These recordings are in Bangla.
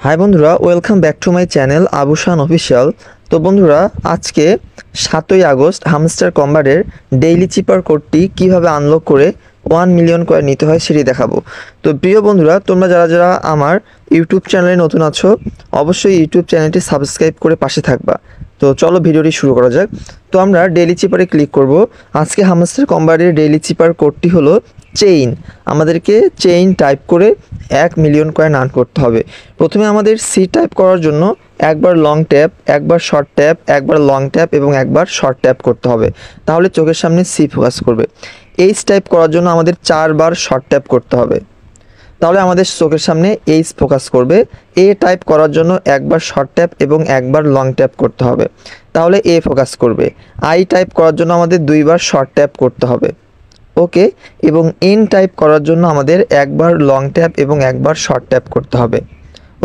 হাই বন্ধুরা, welcome back to my channel Abushan official. তো বন্ধুরা, আজকে 7ই আগস্ট হামস্টার কম্বারের ডেইলি চিপার কোডটি কিভাবে আনলক করে 1 মিলিয়ন কয়েন নিতে হয় সেটি দেখাবো। তো প্রিয় বন্ধুরা, তোমরা যারা যারা আমার ইউটিউব চ্যানেলে নতুন আছো অবশ্যই ইউটিউব চ্যানেলটি সাবস্ক্রাইব করে পাশে থাকবা। তো চলো ভিডিওটি শুরু করা যাক। তো আমরা ডেইলি চিপারে ক্লিক করব। আজকে হামস্টার কম্বারের ডেইলি চিপার কোডটি হলো চেইন। আমাদেরকে চেইন টাইপ করে 1 মিলিয়ন কয়েন আর্ন করতে হবে। প্রথমে আমাদের সি টাইপ করার জন্য একবার লং ট্যাপ, একবার শর্ট ট্যাপ, একবার লং ট্যাপ এবং একবার শর্ট ট্যাপ করতে হবে, তাহলে চোখের সামনে সি ফোকাস করবে। এইচ টাইপ করার জন্য আমাদের 4বার শর্ট ট্যাপ করতে হবে, তাহলে আমাদের চোখের সামনে এইচ ফোকাস করবে। এ টাইপ করার জন্য একবার শর্ট ট্যাপ এবং একবার লং ট্যাপ করতে হবে, তাহলে এ ফোকাস করবে। আই টাইপ করার জন্য আমাদের 2বার শর্ট ট্যাপ করতে হবে, ওকে। এবং এন টাইপ করার জন্য আমাদের একবার লং ট্যাপ এবং একবার শর্ট ট্যাপ করতে হবে,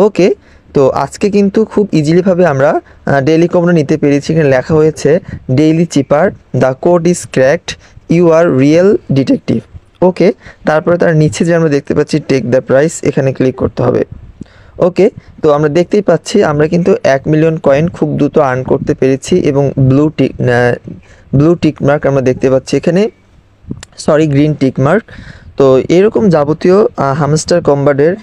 ওকে। তো আজকে কিন্তু খুব ইজিলিভাবে আমরা ডেইলি কোডটা নিতে পেরেছি। এখানে লেখা হয়েছে daily cipher, the code is cracked, you are real detective, okay. তারপরে তার নিচে যে আমরা দেখতে পাচ্ছি টেক দ্য প্রাইস, এখানে ক্লিক করতে হবে, ওকে। তো আমরা দেখতেই পাচ্ছি আমরা কিন্তু 1 মিলিয়ন কয়েন খুব দ্রুত আর্ন করতে পেরেছি এবং ব্লু টিক মার্ক আমরা দেখতে পাচ্ছি এখানে, সরি গ্রিন টিক মার্ক। তো এরকম যাবতীয় হামস্টার কম্বারের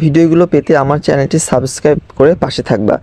ভিডিওগুলো পেতে আমার চ্যানেলটি সাবস্ক্রাইব করে পাশে থাকবা।